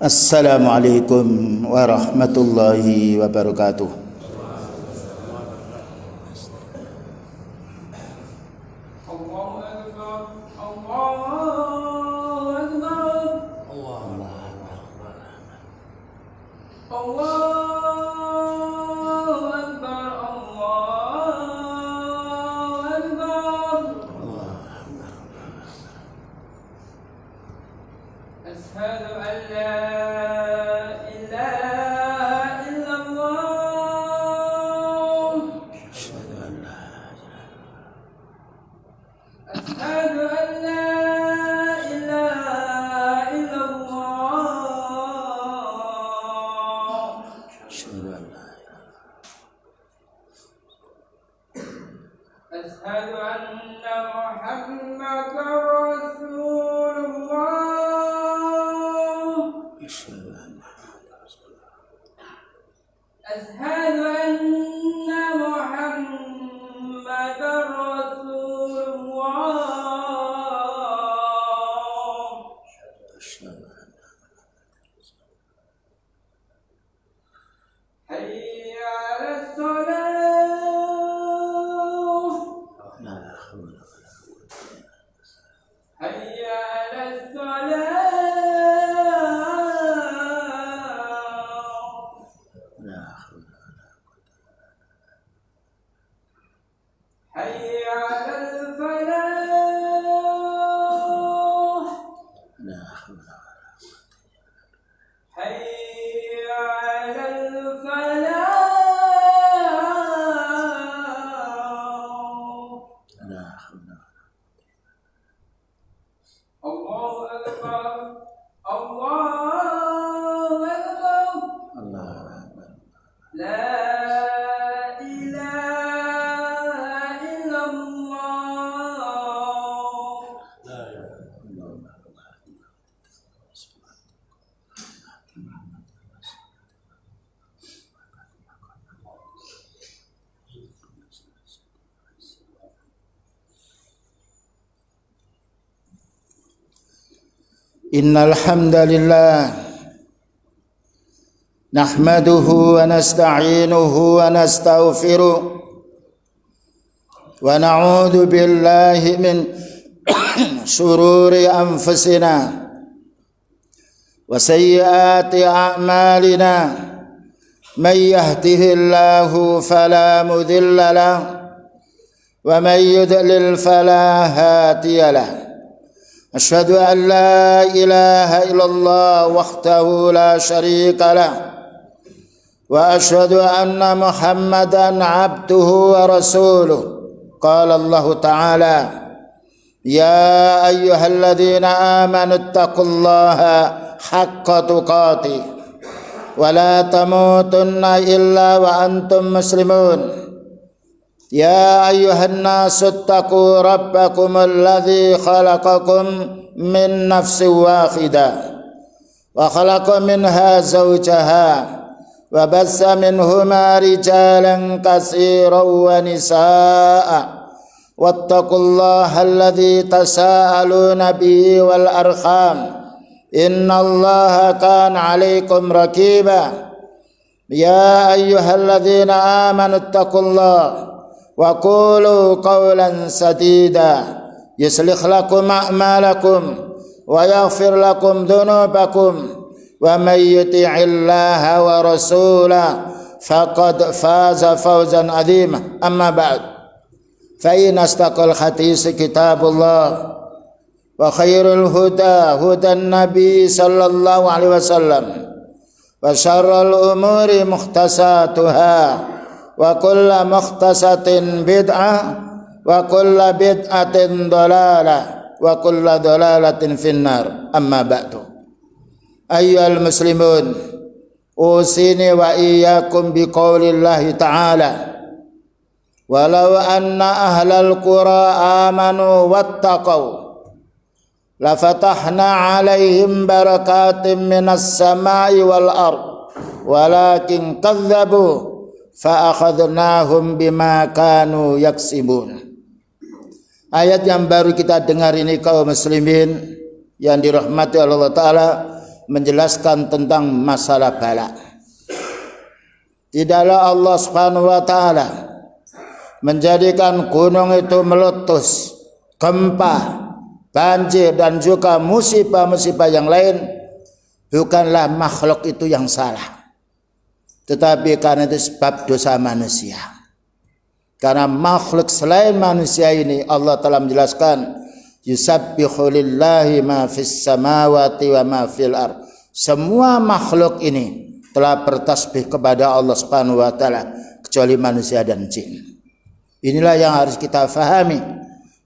Assalamualaikum warahmatullahi wabarakatuh. Innal hamdalillah nahmaduhu wa nasta'inuhu wa nastaghfiruh wa na'udzu billahi min shururi anfusina wa sayyiati a'malina may yahdihillahu fala mudilla lahu wa may yudlil fala hadiya lahu. أشهد أن لا إله إلا الله وحده لا شريك له وأشهد أن محمدا عبده ورسوله. قال الله تعالى: يا أيها الذين آمنوا اتقوا الله حق تقاته ولا تموتن إلا وأنتم مسلمون. يا أيها الناس اتقوا ربكم الذي خلقكم من نفس واحدة وخلق منها زوجها وبث منهما رجالا كثيرا ونساء واتقوا الله الذي تساءلون به والأرحام إن الله كان عليكم رقيبا. يا أيها الذين آمنوا اتقوا الله وقولوا قولا سديدا يصلح لكم أعمالكم ويغفر لكم ذنوبكم ومن يطع الله ورسوله فقد فاز فوزا عظيما. أما بعد فإن أصدق الحديث كتاب الله وخير الهدى هدى النبي صلى الله عليه وسلم وشر الأمور محدثاتها وكل محدثة بدعة وكل بدعة ضلالة وكل ضلالة في النار. أما بعد أيها المسلمون أوصيني وإياكم بقول الله تعالى: ولو أن أهل القرى آمنوا واتقوا لفتحنا عليهم بركات من السماء والأرض ولكن كذبوا fa'akhadnahum bima kanu yaksibun. Ayat yang baru kita dengar ini kaum muslimin yang dirahmati Allah Ta'ala menjelaskan tentang masalah bala. Tidaklah Allah Subhanahu wa taala menjadikan gunung itu meletus, gempa, banjir dan juga musibah-musibah yang lain bukanlah makhluk itu yang salah, tetapi karena itu sebab dosa manusia. Karena makhluk selain manusia ini Allah telah menjelaskan yusabbihu lillahi ma fis samawati wa ma fil ard. Semua makhluk ini telah bertasbih kepada Allah Subhanahu wa taala kecuali manusia dan jin. Inilah yang harus kita fahami.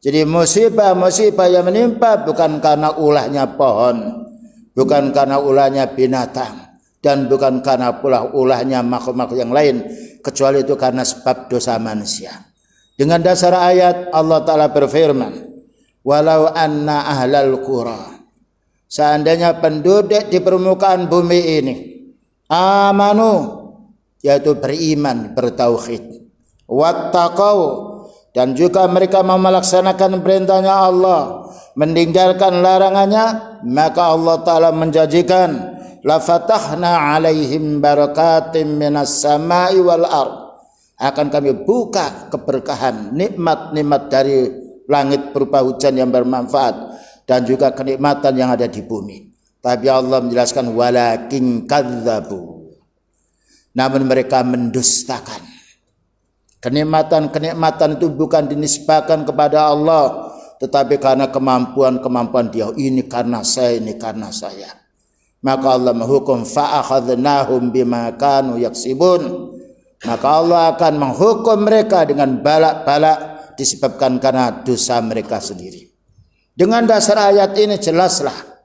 Jadi musibah-musibah yang menimpa bukan karena ulahnya pohon, bukan karena ulahnya binatang, dan bukan karena pula ulahnya makhluk-makhluk yang lain, kecuali itu karena sebab dosa manusia. Dengan dasar ayat Allah Ta'ala berfirman, walau anna ahlal qura, seandainya penduduk di permukaan bumi ini amanu, yaitu beriman, bertauhid, wattaqau, dan juga mereka mau melaksanakan perintahnya Allah, meninggalkan larangannya, maka Allah Ta'ala menjanjikan la fatahna alaihim barakatim minas samai wal ard, akan kami buka keberkahan, nikmat-nikmat dari langit berupa hujan yang bermanfaat dan juga kenikmatan yang ada di bumi. Tapi Allah menjelaskan walakin kadzabu, namun mereka mendustakan. Kenikmatan-kenikmatan itu bukan dinisbahkan kepada Allah, tetapi karena kemampuan-kemampuan dia. Ini karena saya, ini karena saya. Maka Allah menghukum fa'akhadnahum bima kanu yaksibun. Maka Allah akan menghukum mereka dengan balak-balak disebabkan karena dosa mereka sendiri. Dengan dasar ayat ini jelaslah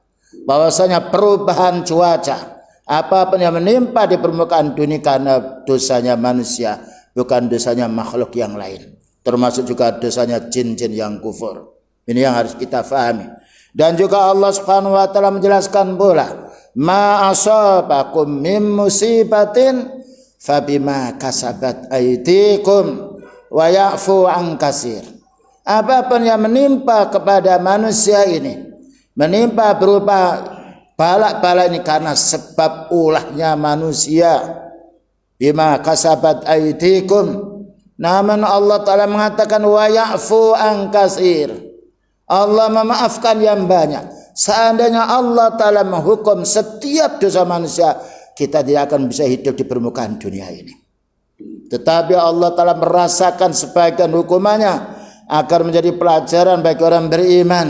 bahwasanya perubahan cuaca, apapun yang menimpa di permukaan dunia karena dosanya manusia, bukan dosanya makhluk yang lain. Termasuk juga dosanya jin-jin yang kufur. Ini yang harus kita fahami. Dan juga Allah Subhanahu wa taala menjelaskan pula, ma asabakum min musibatin fabima kasabat aydikum wa ya'fu an katsir. Apapun yang menimpa kepada manusia ini, menimpa berupa balak-balak ini karena sebab ulahnya manusia. Bima kasabat aydikum. Namun Allah Ta'ala mengatakan wa ya'fu an katsir. Allah memaafkan yang banyak. Seandainya Allah Ta'ala menghukum setiap dosa manusia, kita tidak akan bisa hidup di permukaan dunia ini. Tetapi Allah Ta'ala merasakan sebagian hukumannya agar menjadi pelajaran bagi orang beriman,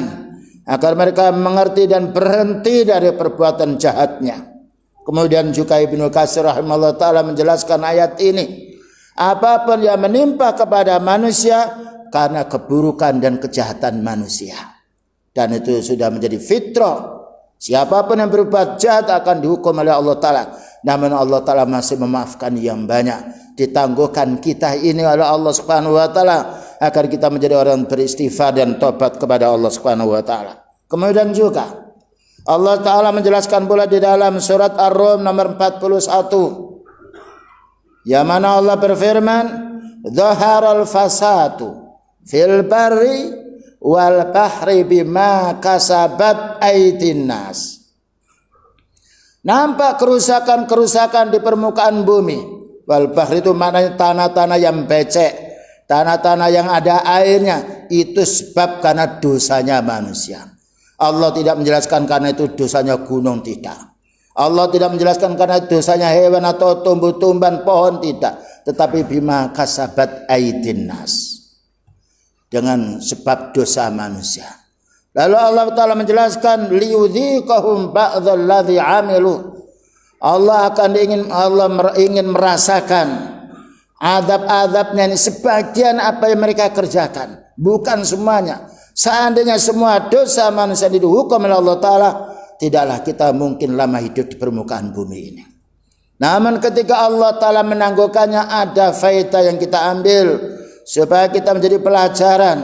agar mereka mengerti dan berhenti dari perbuatan jahatnya. Kemudian juga Ibnu Katsir rahimahullah ta'ala menjelaskan ayat ini, apapun yang menimpa kepada manusia karena keburukan dan kejahatan manusia, dan itu sudah menjadi fitrah. Siapapun yang berbuat jahat akan dihukum oleh Allah Ta'ala. Namun Allah Ta'ala masih memaafkan yang banyak. Ditangguhkan kita ini oleh Allah Subhanahu wa Ta'ala agar kita menjadi orang beristighfar dan tobat kepada Allah Subhanahu wa Ta'ala. Kemudian juga Allah Ta'ala menjelaskan pula di dalam surat Ar-Rum nomor 41, yang mana Allah berfirman, dhaharal fasadu fil barri wal bahri bima kasabat aydin nas. Nampak kerusakan-kerusakan di permukaan bumi. Wal bahri itu maknanya tanah-tanah yang becek, tanah-tanah yang ada airnya. Itu sebab karena dosanya manusia. Allah tidak menjelaskan karena itu dosanya gunung, tidak. Allah tidak menjelaskan karena dosanya hewan atau tumbuh-tumbuhan, pohon, tidak. Tetapi bima kasabat aydin nas, dengan sebab dosa manusia. Lalu Allah Ta'ala menjelaskan liyudhiqahum ba'dalladzi amilu. Allah ingin merasakan azab-azabnya ini, sebagian apa yang mereka kerjakan, bukan semuanya. Seandainya semua dosa manusia dihukum oleh Allah Ta'ala, tidaklah kita mungkin lama hidup di permukaan bumi ini. Namun ketika Allah Ta'ala menangguhkannya, ada faedah yang kita ambil supaya kita menjadi pelajaran.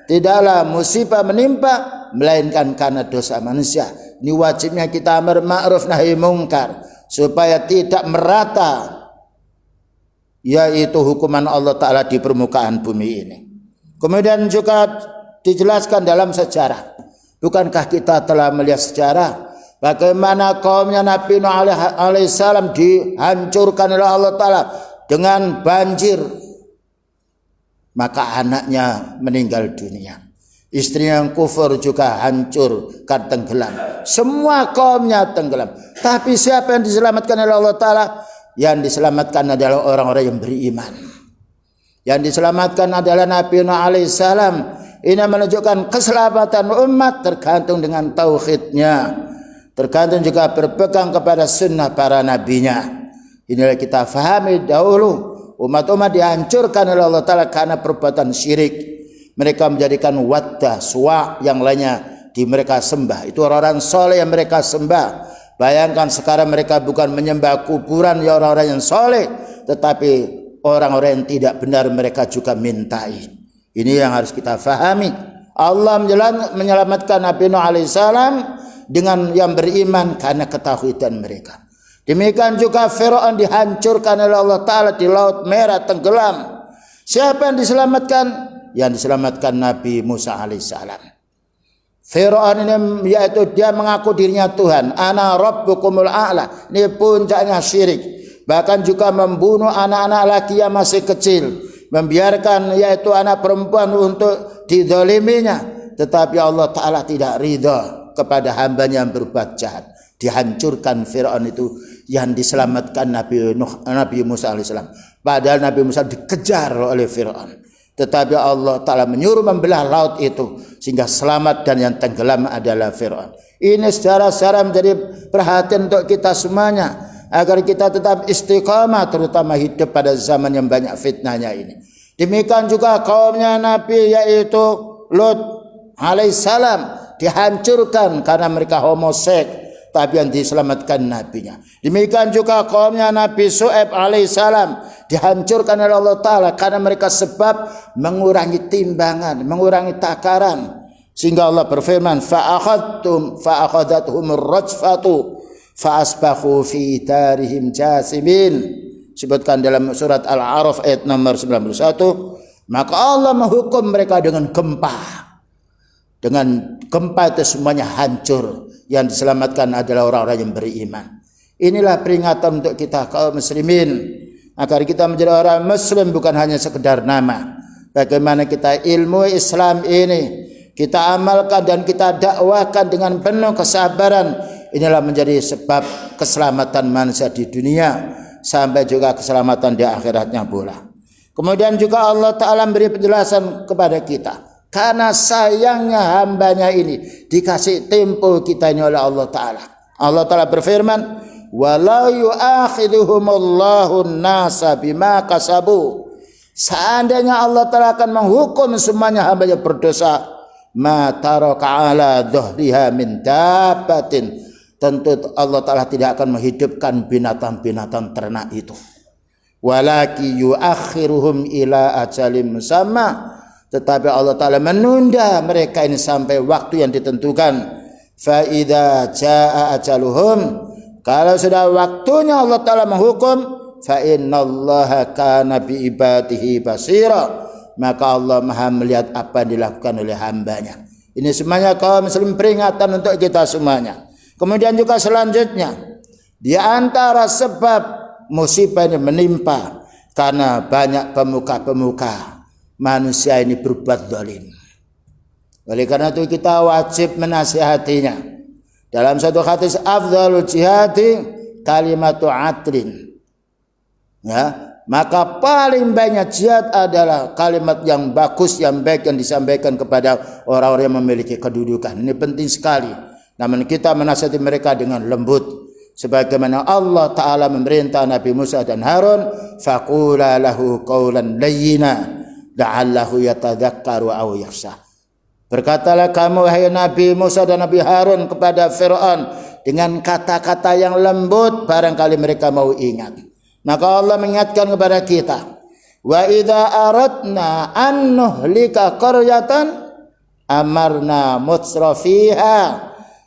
Tidaklah musibah menimpa melainkan karena dosa manusia. Ini wajibnya kita amar ma'ruf nahi mungkar supaya tidak merata, yaitu hukuman Allah Ta'ala di permukaan bumi ini. Kemudian juga dijelaskan dalam sejarah. Bukankah kita telah melihat sejarah Bagaimana kaumnya Nabi Nuh alaihissalam dihancurkan oleh Allah Ta'ala dengan banjir. Maka anaknya meninggal dunia. Istri yang kufur juga hancur, kan tenggelam. Semua kaumnya tenggelam. Tapi siapa yang diselamatkan oleh Allah Ta'ala? Yang diselamatkan adalah orang-orang yang beriman. Yang diselamatkan adalah Nabi Nuh alaihissalam. Ini menunjukkan keselamatan umat tergantung dengan tauhidnya. Tergantung juga berpegang kepada sunnah para nabinya. Inilah kita fahami dahulu. Umat-umat dihancurkan oleh Allah Ta'ala karena perbuatan syirik. Mereka menjadikan Waddah, Suwa, yang lainnya di mereka sembah. Itu orang-orang soleh yang mereka sembah. Bayangkan sekarang mereka bukan menyembah kuburan ya orang-orang yang soleh, tetapi orang-orang yang tidak benar mereka juga mintai. Ini yang harus kita fahami. Allah menyelamatkan Nabi Nuh alaihissalam dengan yang beriman karena ketauhidan mereka. Demikian juga Fir'aun dihancurkan oleh Allah Ta'ala di Laut Merah, tenggelam. Siapa yang diselamatkan? Yang diselamatkan Nabi Musa alaihissalam. Fir'aun ini yaitu dia mengaku dirinya Tuhan. Ana rabbukumul a'la. Ini puncaknya syirik. Bahkan juga membunuh anak-anak laki yang masih kecil. Membiarkan yaitu anak perempuan untuk dizaliminya. Tetapi Allah Ta'ala tidak ridha kepada hambanya yang berbuat jahat. Dihancurkan Fir'aun itu. Yang diselamatkan Nabi Musa alaihissalam. Padahal Nabi Musa dikejar oleh Fir'aun. Tetapi Allah Ta'ala menyuruh membelah laut itu sehingga selamat, dan yang tenggelam adalah Fir'aun. Ini secara menjadi perhatian untuk kita semuanya agar kita tetap istiqamah, terutama hidup pada zaman yang banyak fitnahnya ini. Demikian juga kaumnya Nabi yaitu Lut alaihissalam dihancurkan karena mereka homoseks. Tapi yang diselamatkan nabinya. Demikian juga kaumnya Nabi Syuaib alaihissalam dihancurkan oleh Allah Ta'ala karena mereka sebab mengurangi timbangan, mengurangi takaran. Sehingga Allah berfirman, fa'akhadathumur rajfatu fa'asbahu fi darihim jasimin. Sebutkan dalam surat Al-A'raf ayat nomor 91. Maka Allah menghukum mereka dengan gempa. Dengan gempa itu semuanya hancur. Yang diselamatkan adalah orang-orang yang beriman. Inilah peringatan untuk kita kaum muslimin agar kita menjadi orang muslim bukan hanya sekedar nama. Bagaimana kita ilmu Islam ini kita amalkan dan kita dakwahkan dengan penuh kesabaran. Inilah menjadi sebab keselamatan manusia di dunia sampai juga keselamatan di akhiratnya pula. Kemudian juga Allah Ta'ala memberi penjelasan kepada kita. Karena sayangnya hambanya ini dikasih tempo kita ini oleh Allah Ta'ala. Allah Ta'ala berfirman, walau yu'akhiduhumullahu nasa bima kasabu. Seandainya Allah Ta'ala akan menghukum semuanya hamba yang berdosa, ma taraka ala dhahriha min dabbatin. Tentu Allah Ta'ala tidak akan menghidupkan binatang-binatang ternak itu. Walaki yu'akhiruhum ila ajalim musamma. Tetapi Allah Ta'ala menunda mereka ini sampai waktu yang ditentukan. Fa'idha ja'a ajaluhum. Kalau sudah waktunya Allah Ta'ala menghukum. Fa'innallaha kana bi'ibadihi basira. Maka Allah maha melihat apa yang dilakukan oleh hambanya. Ini semuanya kaum muslim peringatan untuk kita semuanya. Kemudian juga selanjutnya. Di antara sebab musibah ini menimpa. Karena banyak pemuka-pemuka manusia ini berbuat zalim. Oleh karena itu kita wajib menasihatinya. Dalam satu hadis, afdhalul jihadi kalimatu adlin. Ya, maka paling banyak jihad adalah kalimat yang bagus, yang baik yang disampaikan kepada orang-orang yang memiliki kedudukan. Ini penting sekali. Namun kita menasihati mereka dengan lembut. Sebagaimana Allah Ta'ala memerintah Nabi Musa dan Harun, faqula lahu qawlan layyina la'allahu yatadzakkaru aw yakhsha. Berkatalah kamu wahai Nabi Musa dan Nabi Harun kepada Fir'aun dengan kata-kata yang lembut, barangkali mereka mau ingat. Maka Allah mengingatkan kepada kita, wa idza aradna an nuhlika qaryatan amarna mutrafiha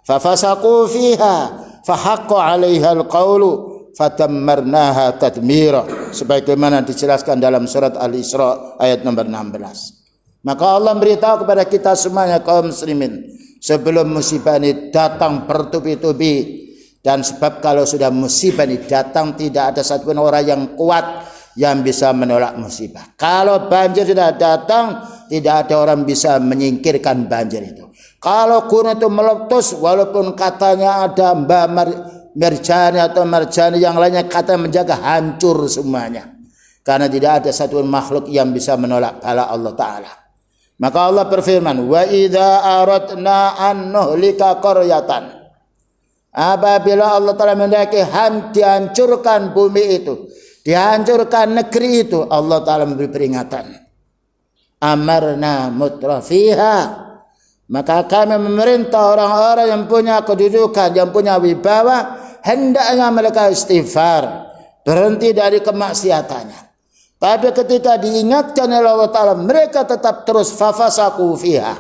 fafasaqu fiha fahaqqa 'alaiha alqawlu fatammarnaha tadmira, sebagaimana dijelaskan dalam surat Al-Isra ayat nomor 16. Maka Allah beritahu kepada kita semuanya kaum muslimin sebelum musibah ini datang bertubi-tubi. Dan sebab kalau sudah musibah ini datang, tidak ada satupun orang yang kuat yang bisa menolak musibah. Kalau banjir sudah datang, tidak ada orang bisa menyingkirkan banjir itu. Kalau gunung itu meletus, walaupun katanya ada Mbak Merjani atau Merjani yang lainnya kata menjaga, hancur semuanya. Karena tidak ada satupun makhluk yang bisa menolak bala Allah Ta'ala. Maka Allah berfirman, wa idza aradna an nuhlika qaryatan. Apabila Allah Ta'ala mendaki dihancurkan bumi itu, dihancurkan negeri itu, Allah Ta'ala memberi peringatan. Amarna mutrafiha, maka kami memerintah orang-orang yang punya kedudukan, yang punya wibawa, hendaknya mereka istighfar, berhenti dari kemaksiatannya. Tapi ketika diingatkan oleh Allah Ta'ala, mereka tetap terus fafasaku fiha,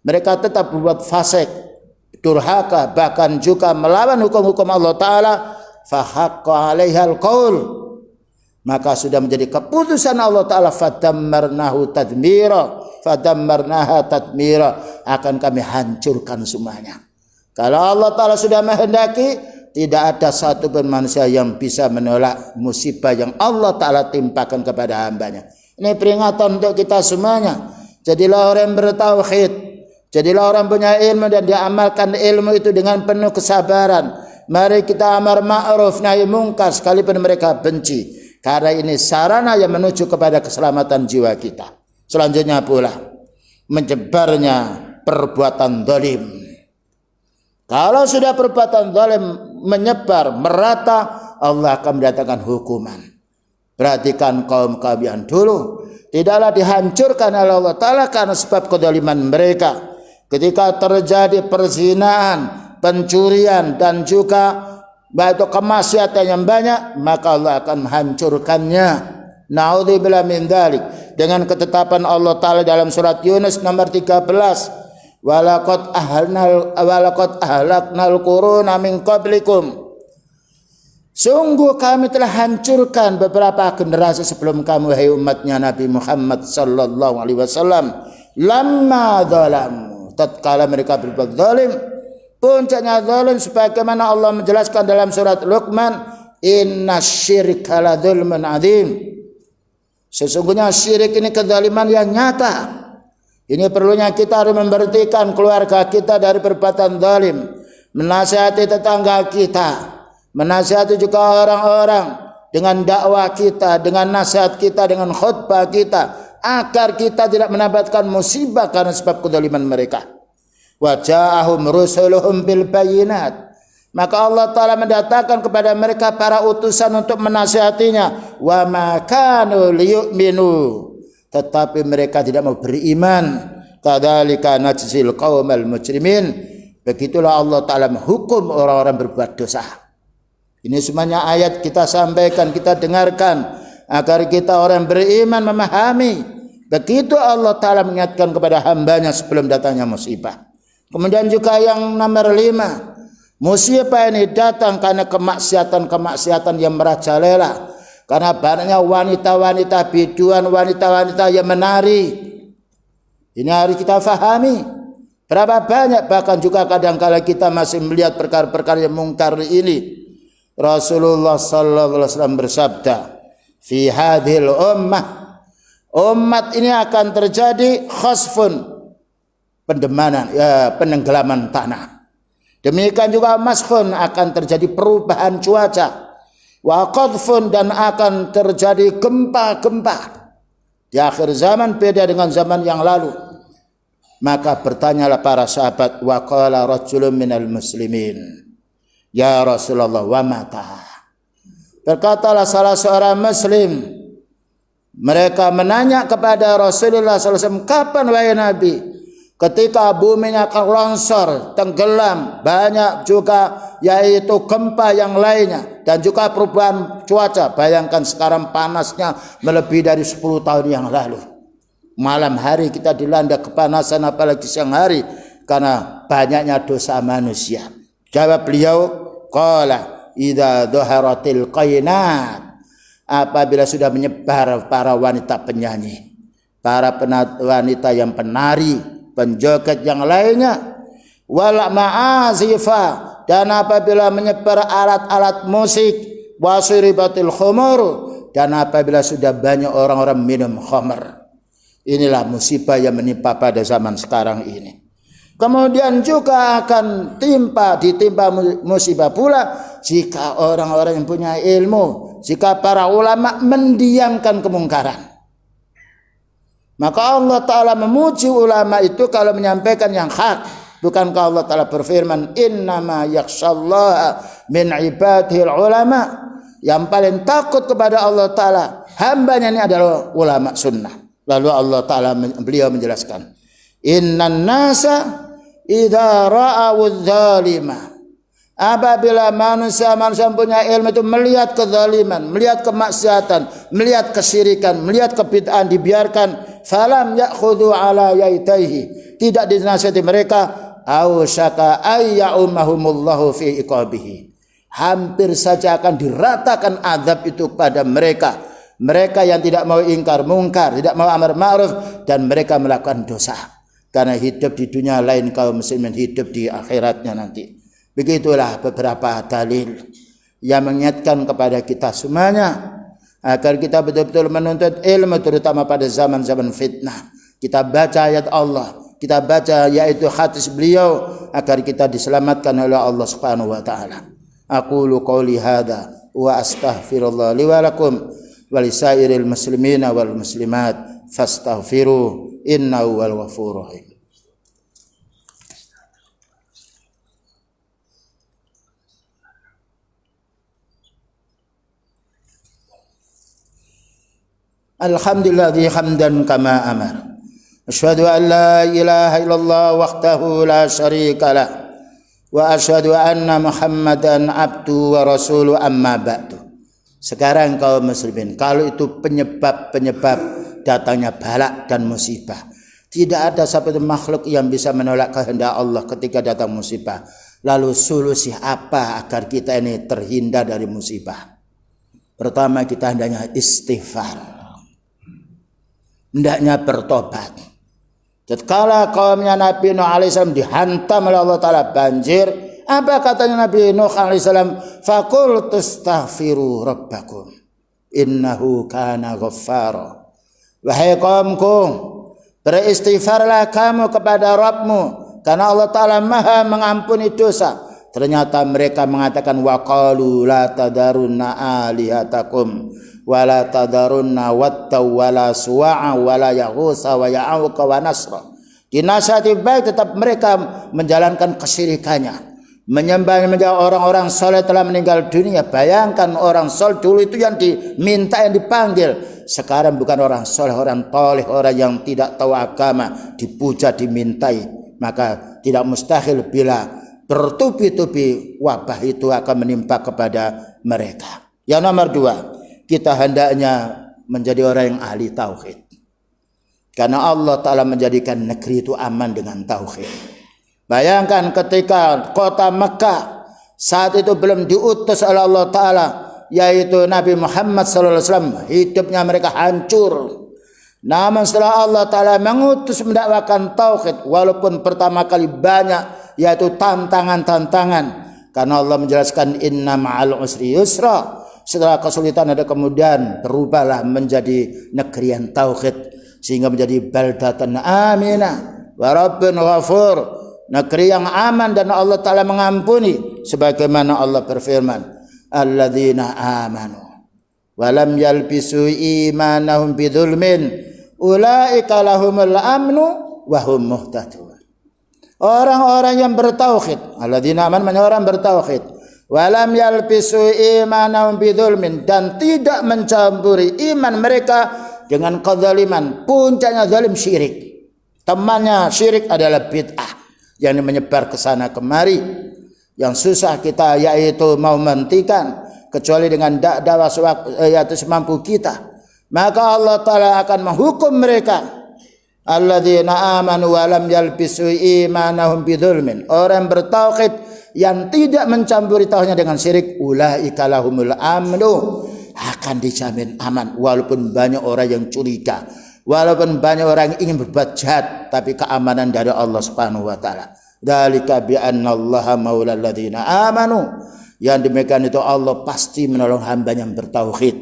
mereka tetap berbuat fasik, durhaka, bahkan juga melawan hukum-hukum Allah Ta'ala. Fahaqqa alaihal qaul, maka sudah menjadi keputusan Allah Ta'ala, fadammarnahu tadmira, fadammarnaha tadmira, akan kami hancurkan semuanya. Kalau Allah Ta'ala sudah menghendaki, tidak ada satu pun manusia yang bisa menolak musibah yang Allah Ta'ala timpakan kepada hambanya. Ini peringatan untuk kita semuanya. Jadilah orang yang bertauhid, jadilah orang punya ilmu dan diamalkan ilmu itu dengan penuh kesabaran. Mari kita amar ma'ruf nahi mungkar sekalipun mereka benci, karena ini sarana yang menuju kepada keselamatan jiwa kita. Selanjutnya pula menyebarnya perbuatan zalim. Kalau sudah perbuatan zalim menyebar merata, Allah akan mendatangkan hukuman. Perhatikan kaum yang dulu, tidaklah dihancurkan oleh Allah Ta'ala karena sebab kezaliman mereka. Ketika terjadi perzinaan, pencurian, dan juga baik kemaksiatan yang banyak, maka Allah akan menghancurkannya. Na'udzubillah min dzalik. Dengan ketetapan Allah Ta'ala dalam surat Yunus nomor 13, walaqad ahlaknal quruna min qablikum, sungguh kami telah hancurkan beberapa generasi sebelum kamu, hai umatnya Nabi Muhammad sallallahu alaihi wasallam. Lamma dzalamu, tatkala mereka berbuat zalim. Puncaknya zalim sebagaimana Allah menjelaskan dalam surat Luqman, innasyirka ladzulmun adzim. Sesungguhnya syirik ini kezaliman yang nyata. Ini perlunya kita harus memberhentikan keluarga kita dari perbuatan zalim, menasihati tetangga kita, menasihati juga orang-orang dengan dakwah kita, dengan nasihat kita, dengan khutbah kita, agar kita tidak mendapatkan musibah karena sebab kezaliman mereka. Wa ja'ahum rusuluhum bil bayyinat, maka Allah Ta'ala mendatangkan kepada mereka para utusan untuk menasihatinya. Wa ma kanu liyu'minu, tetapi mereka tidak mau beriman. Kadzalika najzil qaumal mujrimin, begitulah Allah Ta'ala menghukum orang-orang berbuat dosa. Ini semuanya ayat kita sampaikan, kita dengarkan, agar kita orang beriman memahami. Begitu Allah Ta'ala mengingatkan kepada hambanya sebelum datangnya musibah. Kemudian juga yang nomor 5, musibah ini datang karena kemaksiatan-kemaksiatan yang merajalela. Karena banyaknya wanita-wanita biduan, wanita-wanita yang menari. Ini harus kita fahami. Berapa banyak, bahkan juga kadang-kala kita masih melihat perkara-perkara yang mungkar ini. Rasulullah sallallahu alaihi wasallam bersabda, fi hadhil ummah, umat ini akan terjadi khasfun, pendemanan, penenggelaman tanah. Demikian juga maskhun, akan terjadi perubahan cuaca. Wa qadfun, dan akan terjadi gempa-gempa. Di akhir zaman beda dengan zaman yang lalu. Maka bertanyalah para sahabat, wa qala rajulun minal muslimin, ya Rasulullah, wa mata. Berkatalah salah seorang muslim, mereka menanya kepada Rasulullah SAW, kapan wahai Nabi? Ketika buminya akan longsor, tenggelam, banyak juga yaitu gempa yang lainnya, dan juga perubahan cuaca. Bayangkan sekarang panasnya melebihi dari 10 tahun yang lalu. Malam hari kita dilanda kepanasan, apalagi siang hari, karena banyaknya dosa manusia. Jawab beliau, qala idza dhaharatil qainat, apabila sudah menyebar para wanita penyanyi, para wanita yang penari, penjoget yang lainnya, wal ma'azifa, dan apabila menyebar alat-alat musik, wasiribatil khumur, dan apabila sudah banyak orang-orang minum khamr. Inilah musibah yang menimpa pada zaman sekarang ini. Kemudian juga akan ditimpa musibah pula jika orang-orang yang punya ilmu, jika para ulama mendiamkan kemungkaran. Maka Allah Ta'ala memuji ulama itu kalau menyampaikan yang hak. Bukankah Allah Ta'ala berfirman, innama yakhshallaha min ibadihil ulama. Yang paling takut kepada Allah Ta'ala, hambanya ini adalah ulama sunnah. Lalu Allah Ta'ala beliau menjelaskan, innan nasa idza ra'awudz zalimah. Apabila manusia punya ilmu itu melihat kezaliman, melihat kemaksiatan, melihat kesyirikan, melihat kebid'ahan dibiarkan, falam ya'khudhu ala yaitaihi, tidak dinasihati mereka, au syaka ayya'umahumullahu fi iqabihi, hampir saja akan diratakan azab itu kepada mereka. Mereka yang tidak mau ingkar mungkar, tidak mau amar ma'ruf, dan mereka melakukan dosa. Karena hidup di dunia lain kaum muslimin hidup di akhiratnya nanti. Begitulah beberapa dalil yang mengingatkan kepada kita semuanya agar kita betul-betul menuntut ilmu, terutama pada zaman-zaman fitnah. Kita baca ayat Allah, kita baca yaitu hadis beliau agar kita diselamatkan oleh Allah Subhanahu wa taala. Aqulu qouli hadza wa astaghfirullah li wa lakum wa lisairil muslimina wal muslimat fastaghfiru innahu wal ghafurur rahim. Alhamdulillah hamdan kama amar. Asyhadu an la ilaha illallah wahdahu la syarika lah. Wa asyhadu anna Muhammadan abdu wa rasuluh amma ba'du. Sekarang kaum muslimin, kalau itu penyebab datangnya balak dan musibah, tidak ada satu makhluk yang bisa menolak kehendak Allah ketika datang musibah. Lalu solusi apa agar kita ini terhindar dari musibah? Pertama, kita hendaknya istighfar, hendaknya bertobat. Tatkala kaumnya Nabi Nuh alaihissalam dihantam oleh Allah Ta'ala banjir, apa katanya Nabi Nuh alaihissalam? Faqul tastaghfiru rabbakum innahu kana ghaffara. Wahai kaumku, beristighfarlah kamu kepada Rabbmu, karena Allah Ta'ala maha mengampuni dosa. Ternyata mereka mengatakan, waqalu la tadarunna alihatakum wala tadarunna wattaw wala suwa'a wala yaghutsa wa ya'uqa wa nasra. Dinasihati baik, tetap mereka menjalankan kesyirikannya, menyembah orang-orang soleh telah meninggal dunia. Bayangkan orang soleh dulu itu yang diminta, yang dipanggil. Sekarang bukan orang soleh, orang toleh, orang yang tidak tahu agama dipuja, dimintai. Maka tidak mustahil bila bertubi-tubi wabah itu akan menimpa kepada mereka. Yang nomor dua, kita hendaknya menjadi orang yang ahli tauhid. Karena Allah Ta'ala menjadikan negeri itu aman dengan tauhid. Bayangkan ketika kota Mekah saat itu belum diutus oleh Allah Ta'ala, yaitu Nabi Muhammad SAW, hidupnya mereka hancur. Namun setelah Allah Ta'ala mengutus mendakwakan tauhid, walaupun pertama kali banyak, yaitu tantangan-tantangan. Karena Allah menjelaskan inna ma'al usri yusra. Setelah kesulitan ada kemudian berubahlah menjadi negeri yang tauhid, sehingga menjadi baldatan aminah wa rabbun ghafur, negeri yang aman dan Allah Ta'ala mengampuni. Sebagaimana Allah berfirman, alladzina amanu wa lam yalbisu imanahum bidzulmin ulaika lahumul amnu wa hum muhtadun. Orang-orang yang bertauhid, alladzina amanu, orang bertauhid, walam yalbisu imanahum bidzulmin, dan tidak mencampuri iman mereka dengan kezaliman. Puncaknya zalim syirik. Temannya syirik adalah bid'ah yang menyebar ke sana kemari, yang susah kita yaitu mau menghentikan kecuali dengan dakwah yaitu semampu kita. Maka Allah Ta'ala akan menghukum mereka. Alladzina amanu walam yalbisu imanahum bidzulmin, orang bertauhid yang tidak mencampuri tauhidnya dengan syirik, ulaika lahumul amnu, akan dijamin aman. Walaupun banyak orang yang curiga, walaupun banyak orang yang ingin berbuat jahat, tapi keamanan dari Allah Subhanahu wa Ta'ala. Dzalika bi anna Allaha maulal ladzina amanu. Yang demikian itu Allah pasti menolong hamba yang bertauhid.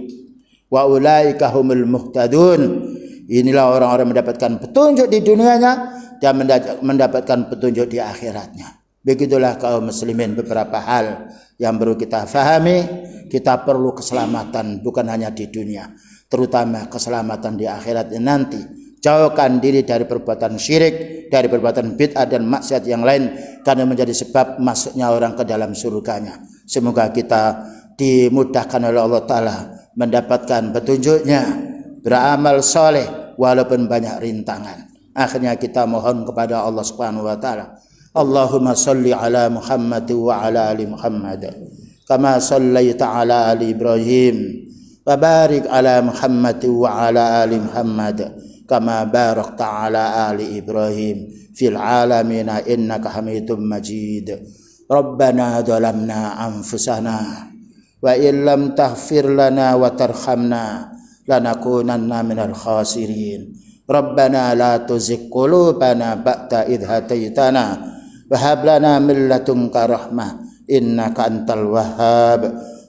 Wa ulaika humul muhtadun. Inilah orang-orang mendapatkan petunjuk di dunianya dan mendapatkan petunjuk di akhiratnya. Begitulah kaum muslimin, beberapa hal yang perlu kita fahami. Kita perlu keselamatan bukan hanya di dunia, terutama keselamatan di akhirat nanti. Jauhkan diri dari perbuatan syirik, dari perbuatan bid'ah dan maksiat yang lain, karena menjadi sebab masuknya orang ke dalam surganya. Semoga kita dimudahkan oleh Allah Ta'ala mendapatkan petunjuknya, beramal soleh walaupun banyak rintangan. Akhirnya kita mohon kepada Allah Subhanahu wa Ta'ala, Allahumma salli ala Muhammad wa ala ali Muhammad kama sallaita ala ali Ibrahim wa barik ala Muhammad wa ala ali Muhammad kama barakta ala ali Ibrahim fil alamin innaka Hamidum Majid. Rabbana zalamna anfusana wa illam taghfir lana wa tarhamna lanakunanna minal khasirin. Rabbana la tuzigh qulubana ba'da idh hadaitana wa hab lana min ladunka rahmah innaka antal wahhab.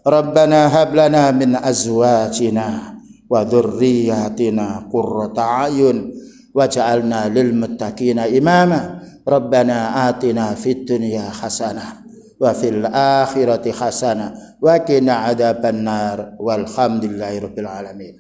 Rabbana hab lana min azwajina wa dhurriyyatina qurrata a'yun waj'alna lil muttaqina imama. Rabbana atina fid dunya hasanah wa fil akhirati hasanah wa qina adzabannar walhamdulillahi rabbil alamin.